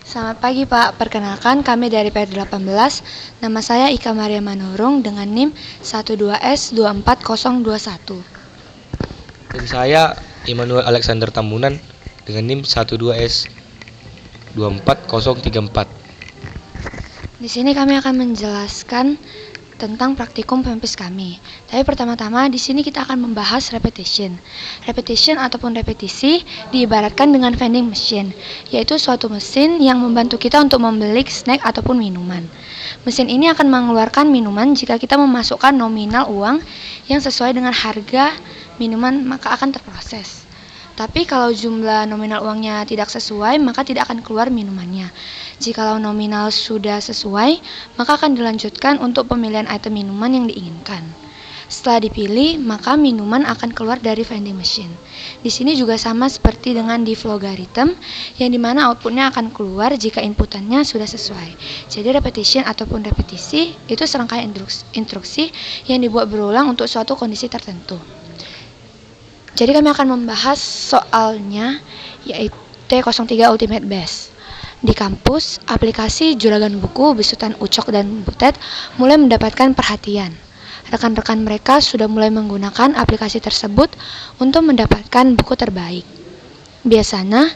Selamat pagi Pak, perkenalkan kami dari PR18. Nama saya Ika Maria Manurung dengan NIM 12S24021. Dan saya Immanuel Alexander Tambunan dengan NIM 12S24034. Di sini kami akan menjelaskan tentang praktikum PEMPIS kami. Tapi pertama-tama di sini kita akan membahas repetition. Repetition ataupun repetisi diibaratkan dengan vending machine, yaitu suatu mesin yang membantu kita untuk membeli snack ataupun minuman. Mesin ini akan mengeluarkan minuman jika kita memasukkan nominal uang yang sesuai dengan harga minuman, maka akan terproses. Tapi kalau jumlah nominal uangnya tidak sesuai, maka tidak akan keluar minumannya. Jikalau nominal sudah sesuai, maka akan dilanjutkan untuk pemilihan item minuman yang diinginkan. Setelah dipilih, maka minuman akan keluar dari vending machine. Di sini juga sama seperti dengan di logarithm, yang dimana outputnya akan keluar jika inputannya sudah sesuai. Jadi repetition ataupun repetisi itu serangkaian instruksi yang dibuat berulang untuk suatu kondisi tertentu. Jadi kami akan membahas soalnya, yaitu T03 Ultimate Base. Di kampus, aplikasi Juragan Buku, Besutan Ucok dan Butet mulai mendapatkan perhatian. Rekan-rekan mereka sudah mulai menggunakan aplikasi tersebut untuk mendapatkan buku terbaik. Biasanya,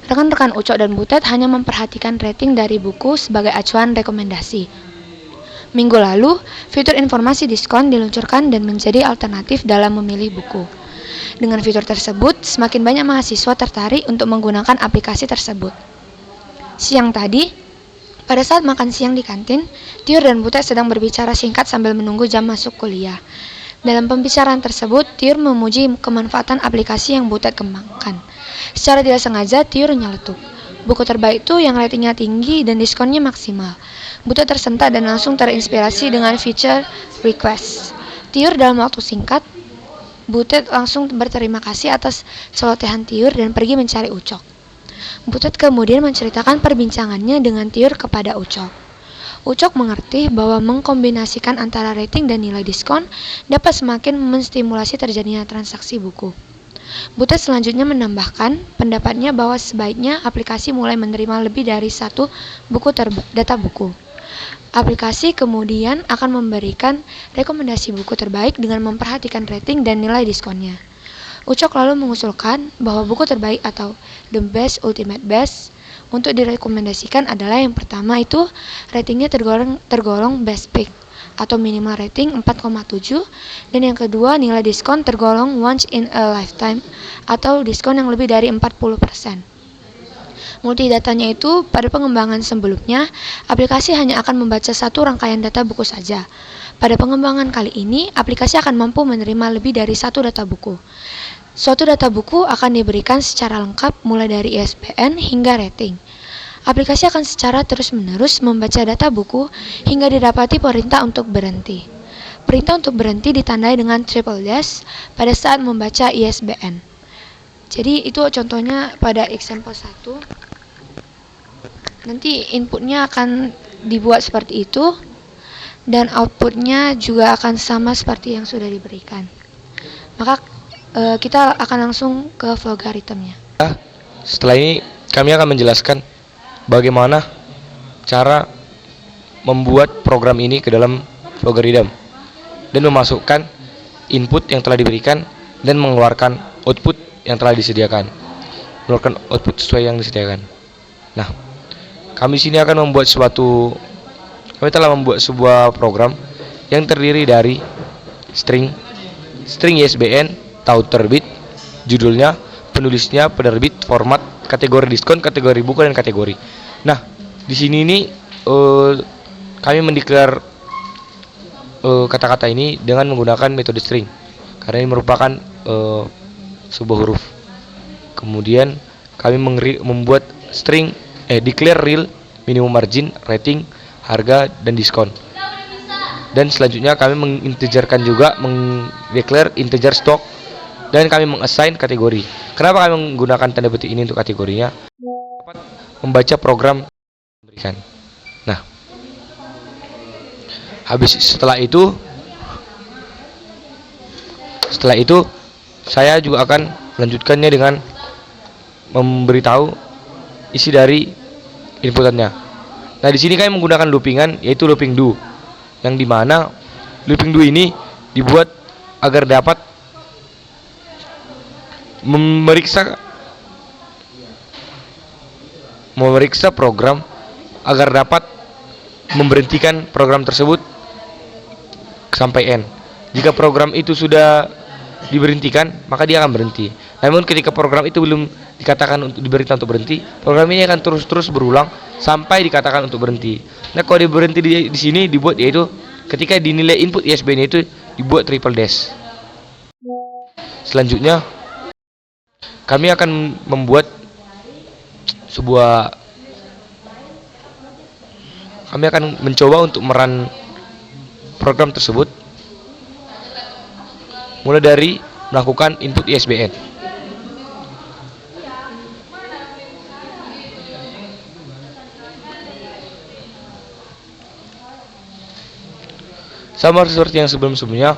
rekan-rekan Ucok dan Butet hanya memperhatikan rating dari buku sebagai acuan rekomendasi. Minggu lalu, fitur informasi diskon diluncurkan dan menjadi alternatif dalam memilih buku. Dengan fitur tersebut, semakin banyak mahasiswa tertarik untuk menggunakan aplikasi tersebut. Siang tadi, pada saat makan siang di kantin, Tiur dan Butet sedang berbicara singkat sambil menunggu jam masuk kuliah. Dalam pembicaraan tersebut, Tiur memuji kemanfaatan aplikasi yang Butet kembangkan. Secara tidak sengaja, Tiur nyeletuk. Buku terbaik itu yang ratingnya tinggi dan diskonnya maksimal. Butet tersentak dan langsung terinspirasi dengan fitur request. Tiur dalam waktu singkat, Butet langsung berterima kasih atas celotehan Tiur dan pergi mencari Ucok. Butet kemudian menceritakan perbincangannya dengan Tiur kepada Ucok. Ucok mengerti bahwa mengkombinasikan antara rating dan nilai diskon dapat semakin menstimulasi terjadinya transaksi buku. Butet selanjutnya menambahkan pendapatnya bahwa sebaiknya aplikasi mulai menerima lebih dari satu buku data buku. Aplikasi kemudian akan memberikan rekomendasi buku terbaik dengan memperhatikan rating dan nilai diskonnya. Ucok lalu mengusulkan bahwa buku terbaik atau the best ultimate best untuk direkomendasikan adalah yang pertama itu ratingnya tergolong best pick atau minimal rating 4,7, dan yang kedua nilai diskon tergolong once in a lifetime atau diskon yang lebih dari 40%. Multidatanya itu, pada pengembangan sebelumnya, aplikasi hanya akan membaca satu rangkaian data buku saja. Pada pengembangan kali ini, aplikasi akan mampu menerima lebih dari satu data buku. Suatu data buku akan diberikan secara lengkap mulai dari ISBN hingga rating. Aplikasi akan secara terus-menerus membaca data buku hingga didapati perintah untuk berhenti. Perintah untuk berhenti ditandai dengan triple dash pada saat membaca ISBN. Jadi itu contohnya pada example 1. Nanti inputnya akan dibuat seperti itu dan outputnya juga akan sama seperti yang sudah diberikan. Maka kita akan langsung ke logarithmnya. Setelah ini kami akan menjelaskan bagaimana cara membuat program ini ke dalam logarithm dan memasukkan input yang telah diberikan dan mengeluarkan output yang telah disediakan. Mengeluarkan output sesuai yang disediakan. Nah, kami di sini akan kami telah membuat sebuah program yang terdiri dari string ISBN, tahun terbit, judulnya, penulisnya, penerbit, format, kategori diskon, kategori buku, dan kategori. Nah, di sini ini kami mendeklar kata-kata ini dengan menggunakan metode string karena ini merupakan sebuah huruf. Kemudian kami membuat string declare real, minimum margin, rating, harga, dan diskon. Dan selanjutnya kami mengintegerkan juga, mendeclare integer stock, dan kami mengassign kategori. Kenapa kami menggunakan tanda petik ini untuk kategorinya? Dapat membaca program yang diberikan. Nah, setelah itu saya juga akan melanjutkannya dengan memberitahu isi dari inputannya. Nah, di sini kami menggunakan loopingan, yaitu looping do, yang dimana looping do ini dibuat agar dapat memeriksa program agar dapat memberhentikan program tersebut sampai end. Jika program itu sudah diberhentikan, maka dia akan berhenti. Namun ketika program itu belum dikatakan untuk diberhentikan untuk berhenti, program ini akan terus berulang sampai dikatakan untuk berhenti. Nah, kalau berhenti di sini dibuat, yaitu ketika dinilai input ISBN itu dibuat triple dash. Selanjutnya kami akan membuat kami akan mencoba untuk merun program tersebut, mulai dari melakukan input ISBN. Sama seperti yang sebelum-sebelumnya,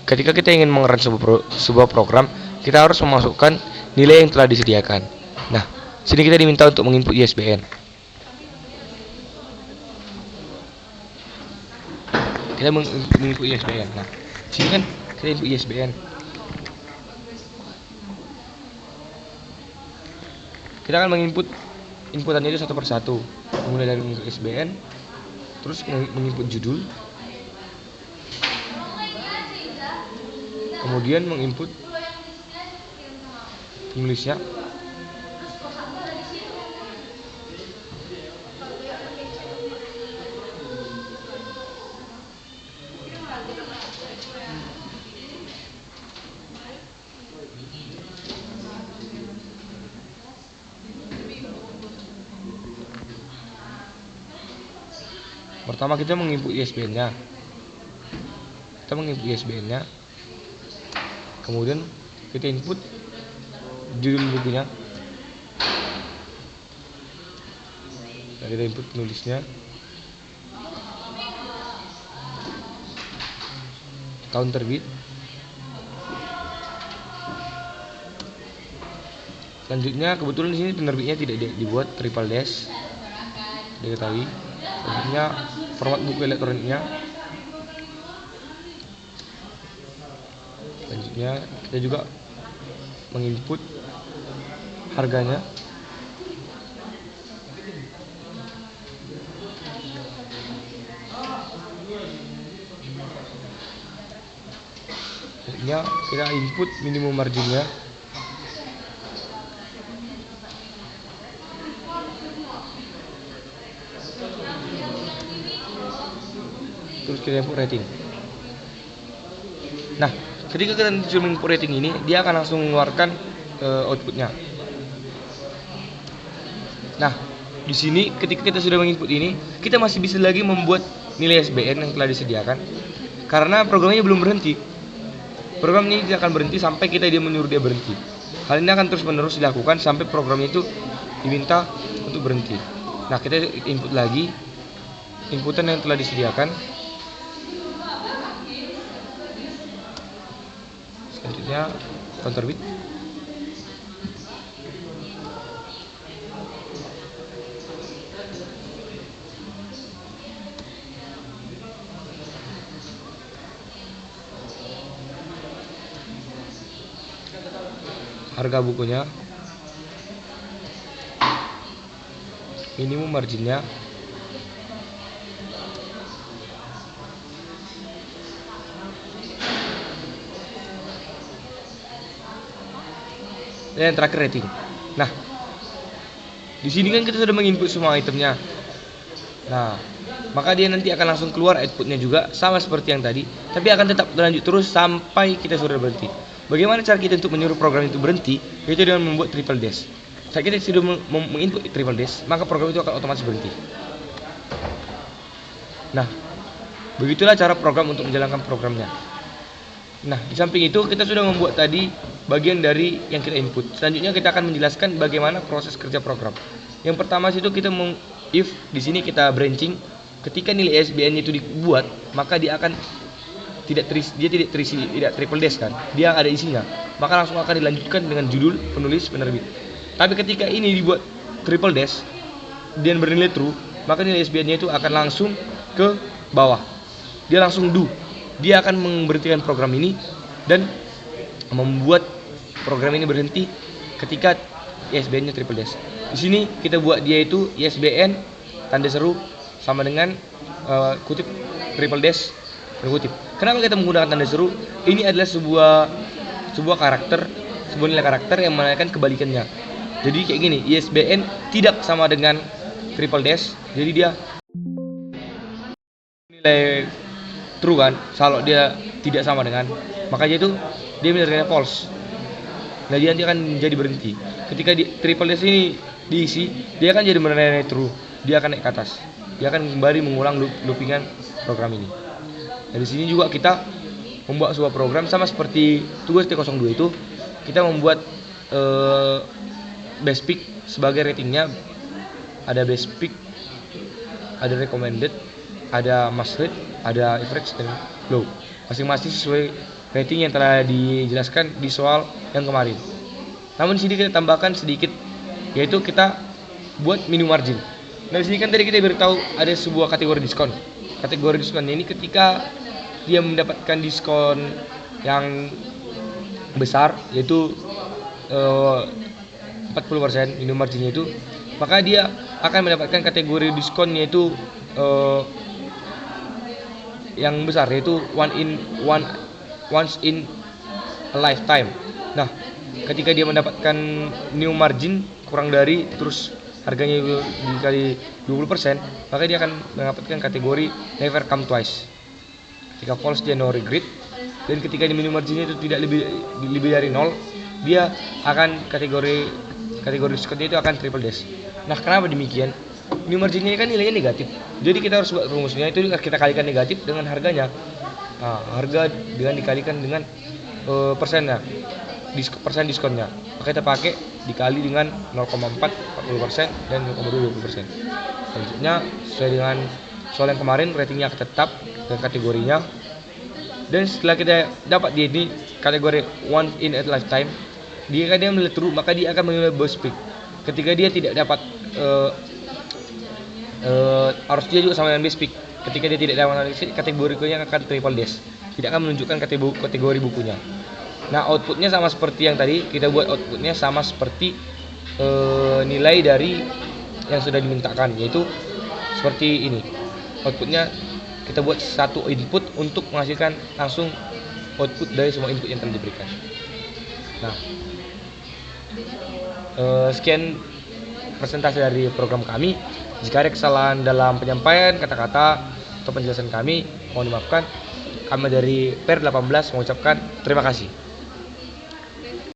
ketika kita ingin mengerun sebuah program, kita harus memasukkan nilai yang telah disediakan. Nah, sini kita diminta untuk menginput ISBN. Kita menginput ISBN. Nah, sini kan kita input ISBN. Kita akan menginput inputannya itu satu persatu, mulai dari menginput ISBN, terus menginput judul, kemudian menginput penulisnya, pertama kita menginput ISBN-nya. Kemudian kita input judul bukunya. Nah, kita input penulisnya, tahun terbit. Selanjutnya kebetulan di sini penerbitnya tidak dibuat triple dash, diketahui. Selanjutnya format buku elektroniknya. Selanjutnya kita juga menginput harganya. Selanjutnya kita input minimum marginnya. Terus kita input rating. Nah, ketika kita sudah menginput rating ini, dia akan langsung mengeluarkan outputnya. Nah, di sini ketika kita sudah menginput ini, kita masih bisa lagi membuat nilai ISBN yang telah disediakan, karena programnya belum berhenti. Program ini tidak akan berhenti sampai dia menyuruh dia berhenti. Hal ini akan terus menerus dilakukan sampai programnya itu diminta untuk berhenti. Nah, kita input lagi inputan yang telah disediakan. Selanjutnya tahun terbit. Harga bukunya, minimum marginnya, dan yang terakhir rating. Nah, di sini kan kita sudah menginput semua itemnya. Nah, maka dia nanti akan langsung keluar outputnya juga sama seperti yang tadi, tapi akan tetap berlanjut terus sampai kita sudah berhenti. Bagaimana cara kita untuk menyuruh program itu berhenti? Yaitu dengan membuat triple dash. Saat kita sudah menginput triple dash, maka program itu akan otomatis berhenti. Nah, begitulah cara program untuk menjalankan programnya. Nah, di samping itu kita sudah membuat tadi bagian dari yang kita input. Selanjutnya kita akan menjelaskan bagaimana proses kerja program. Yang pertama itu kita if di sini kita branching, ketika nilai ISBN itu dibuat, maka dia akan tidak triple dash kan. Dia ada isinya. Maka langsung akan dilanjutkan dengan judul, penulis, penerbit. Tapi ketika ini dibuat triple dash, dia bernilai true, maka nilai SBN-nya itu akan langsung ke bawah. Dia langsung do. Dia akan memberhentikan program ini dan membuat program ini berhenti ketika ISBN-nya triple dash. Di sini kita buat dia itu ISBN tanda seru sama dengan kutip triple dash berkutip. Kenapa kita menggunakan tanda seru? Ini adalah sebuah karakter, sebuah nilai karakter yang menandakan kebalikannya. Jadi kayak gini, ISBN tidak sama dengan triple dash, jadi dia nilai true kan, kalau dia tidak sama dengan, makanya itu dia nilainya false. Nah dia nanti akan jadi berhenti. Ketika di triple dash ini diisi, dia akan jadi nilai true, dia akan naik ke atas, dia akan kembali mengulang loopingan program ini. Nah di sini juga kita membuat sebuah program sama seperti tugas T02 itu, kita membuat base pick sebagai ratingnya. Ada base pick, ada recommended, ada must read, ada average dan low. Masing-masing sesuai rating yang telah dijelaskan di soal yang kemarin. Namun di sini kita tambahkan sedikit, yaitu kita buat minimum margin. Nah di sini kan tadi kita beritahu ada sebuah kategori diskon. Kategori diskonnya ini ketika dia mendapatkan diskon yang besar, yaitu 40% minimum marginnya itu, maka dia akan mendapatkan kategori diskon yaitu yang besar, yaitu once in a lifetime. Nah, ketika dia mendapatkan new margin kurang dari, terus harganya dikali 20%, maka dia akan mendapatkan kategori never come twice. Ketika false dia no regret, dan ketika di minimum marginnya itu tidak lebih dari 0, dia akan kategori diskonnya itu akan triple dash. Nah, kenapa demikian? Minimum marginnya kan nilainya negatif, jadi kita harus buat rumusnya itu kita kalikan negatif dengan harganya. Nah, harga dengan dikalikan dengan persennya, persen diskonnya, maka kita pakai dikali dengan 0,4 40% dan 0,2 20%. Selanjutnya sesuai dengan soal yang kemarin, ratingnya tetap dengan kategorinya. Dan setelah kita dapat dia ini kategori once in a lifetime, dia menilai true, maka dia akan menilai base pick. Ketika dia tidak dapat harus dia juga sama dengan base pick. Ketika dia tidak dapat kategorinya akan triple dash, tidak akan menunjukkan kategori bukunya. Nah, outputnya sama seperti yang tadi, kita buat outputnya sama seperti nilai dari yang sudah dimintakan, yaitu seperti ini. Outputnya kita buat satu input untuk menghasilkan langsung output dari semua input yang telah diberikan. Nah, sekian presentasi dari program kami. Jika ada kesalahan dalam penyampaian kata-kata atau penjelasan kami, mohon dimaafkan. Kami dari PER 18 mengucapkan terima kasih.